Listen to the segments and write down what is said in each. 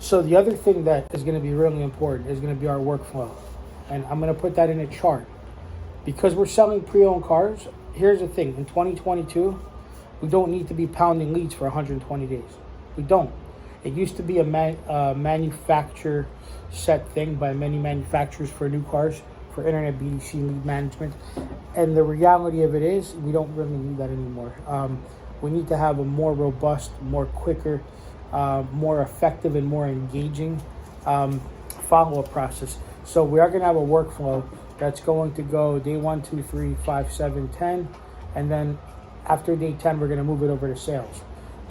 So the other thing that is going to be really important is going to be our workflow. And I'm going to put that in a chart. Because we're selling pre-owned cars, here's the thing. In 2022, we don't need to be pounding leads for 120 days. We don't. It used to be a manufacturer set thing by many manufacturers for new cars, for internet BDC lead management. And the reality of it is, we don't really need that anymore. We need to have a more robust, more quicker, more effective and more engaging follow-up process. So we are going to have a workflow that's going to go day 1, 2, 3, 5, 7, 10, and then after day 10, we're going to move it over to sales.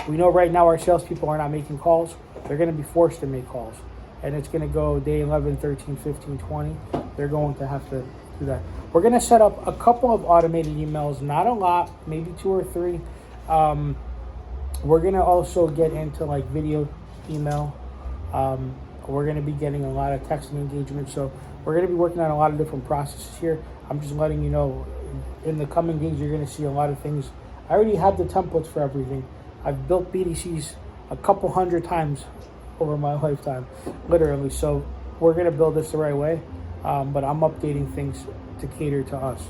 We know right now our salespeople are not making calls. They're going to be forced to make calls. And it's going to go day 11, 13, 15, 20. They're going to have to do that. We're going to set up a couple of automated emails, not a lot, maybe 2 or 3. We're going to also get into like video email. We're going to be getting a lot of texting engagement. So we're going to be working on a lot of different processes here. I'm just letting you know, in the coming days, you're going to see a lot of things. I already have the templates for everything. I've built BDCs a couple hundred times over my lifetime, literally. So we're going to build this the right way. But I'm updating things to cater to us.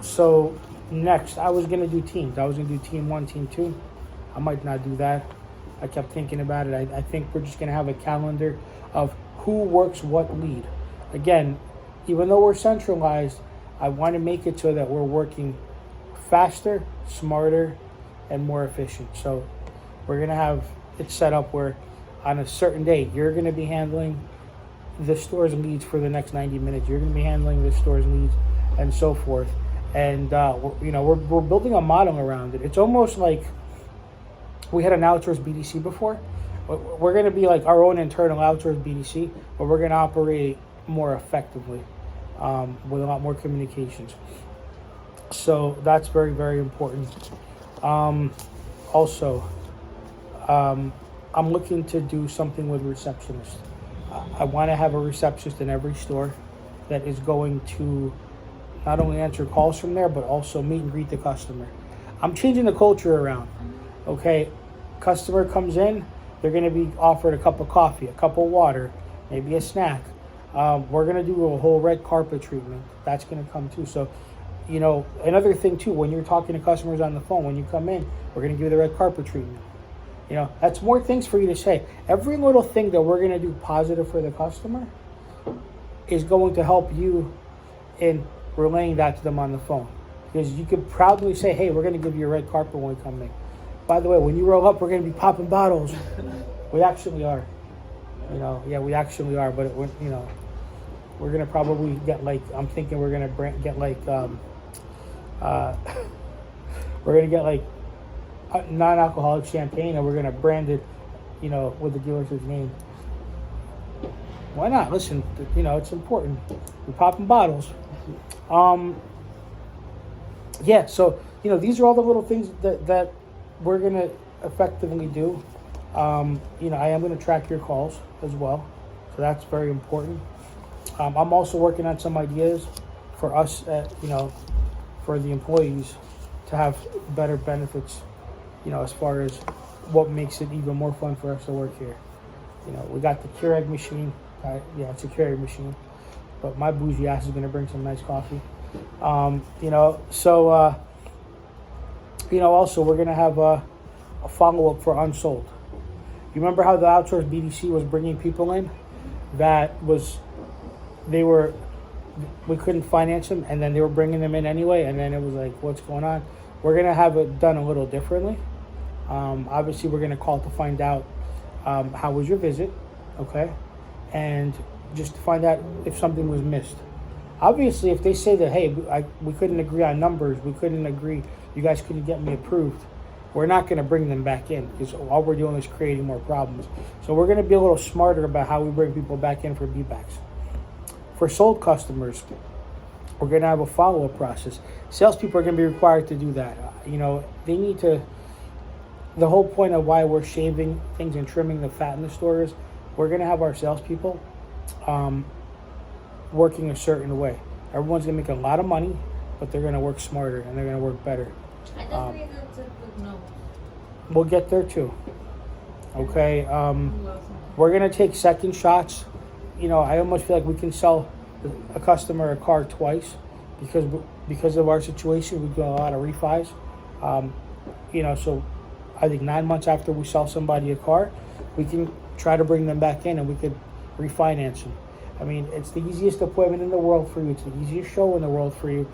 So next, I was going to do teams. I was going to do team 1, team 2. I might not do that. I kept thinking about it. I think we're just going to have a calendar of who works what lead. Again, even though we're centralized, I want to make it so that we're working faster, smarter, and more efficient. So we're going to have it set up where on a certain day, you're going to be handling the store's leads for the next 90 minutes. You're going to be handling the store's leads and so forth. And, we're building a model around it. It's almost like we had an outsourced BDC before. We're going to be like our own internal outsourced BDC, but we're going to operate more effectively with a lot more communications. So that's very, very important. Also, I'm looking to do something with receptionists. I want to have a receptionist in every store that is going to not only answer calls from there, but also meet and greet the customer. I'm changing the culture around. Okay, customer comes in, they're going to be offered a cup of coffee, a cup of water, maybe a snack. We're going to do a whole red carpet treatment. That's going to come too. So, another thing too, when you're talking to customers on the phone, when you come in, we're going to give you the red carpet treatment. That's more things for you to say. Every little thing that we're going to do positive for the customer is going to help you in relaying that to them on the phone. Because you could proudly say, hey, we're going to give you a red carpet when we come in. By the way, when you roll up, we're going to be popping bottles. We actually are. We actually are. But, we're going to probably get I'm thinking we're going to get we're going to get non-alcoholic champagne, and we're going to brand it, with the dealer's name. Why not? Listen, it's important. We're popping bottles. So, these are all the little things that we're going to effectively do. I am going to track your calls as well. So that's very important. I'm also working on some ideas for us, for the employees to have better benefits, as far as what makes it even more fun for us to work here. We got the Keurig machine. It's a Keurig machine. But my bougie ass is going to bring some nice coffee. Also we're going to have a follow-up for unsold. You remember how the outsourced BDC was bringing people in we couldn't finance them, and then they were bringing them in anyway, and then it was like, what's going on? We're going to have it done a little differently. Obviously, we're going to call to find out how was your visit, okay? And just to find out if something was missed. Obviously, if they say that, hey, we couldn't agree on numbers, we couldn't agree, you guys couldn't get me approved, we're not going to bring them back in, because all we're doing is creating more problems. So we're going to be a little smarter about how we bring people back in for beatbacks. For sold customers, we're going to have a follow-up process. Salespeople are going to be required to do that. They need to. The whole point of why we're shaving things and trimming the fat in the store is we're going to have our salespeople working a certain way. Everyone's going to make a lot of money, but they're going to work smarter and they're going to work better. I just think that's a good no. We'll get there too. Okay, we're gonna take second shots. You know, I almost feel like we can sell a customer a car twice because of our situation. We do a lot of refis. You know, so I think 9 months after we sell somebody a car, we can try to bring them back in and we could refinance them. I mean, it's the easiest appointment in the world for you. It's the easiest show in the world for you.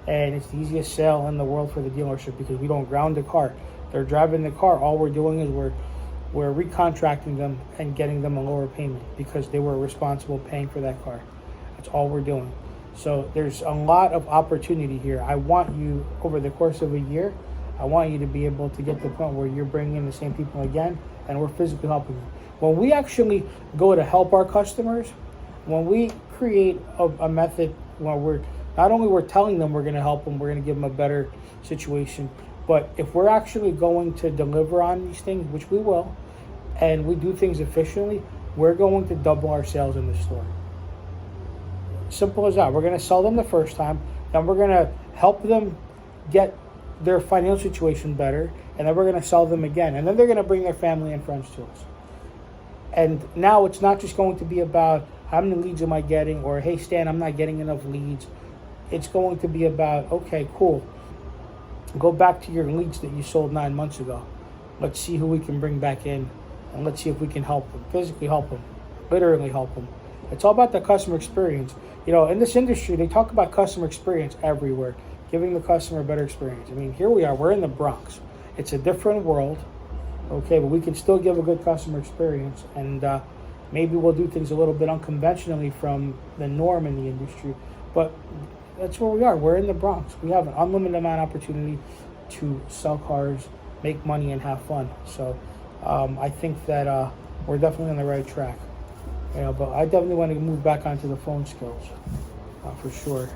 And it's the easiest sale in the world for the dealership because we don't ground the car. They're driving the car. All we're doing is we're recontracting them and getting them a lower payment because they were responsible paying for that car. That's all we're doing. So there's a lot of opportunity here. I want you, over the course of a year, I want you to be able to get to the point where you're bringing in the same people again and we're physically helping them. When we actually go to help our customers, when we create a method where we're not only we're telling them we're going to help them, we're going to give them a better situation, but if we're actually going to deliver on these things, which we will, and we do things efficiently, we're going to double our sales in the store. Simple as that. We're going to sell them the first time, then we're going to help them get their financial situation better, and then we're going to sell them again, and then they're going to bring their family and friends to us. And now it's not just going to be about how many leads am I getting, or hey Stan, I'm not getting enough leads. It's going to be about, okay, cool, go back to your leads that you sold 9 months ago. Let's see who we can bring back in, and let's see if we can help them, physically help them, literally help them. It's all about the customer experience. You know, in this industry, they talk about customer experience everywhere, giving the customer a better experience. I mean, here we are, we're in the Bronx. It's a different world, okay, but we can still give a good customer experience, and maybe we'll do things a little bit unconventionally from the norm in the industry, but that's where we are. We're in the Bronx. We have an unlimited amount of opportunity to sell cars, make money, and have fun. So I think that we're definitely on the right track. You know, but I definitely want to move back onto the phone skills for sure.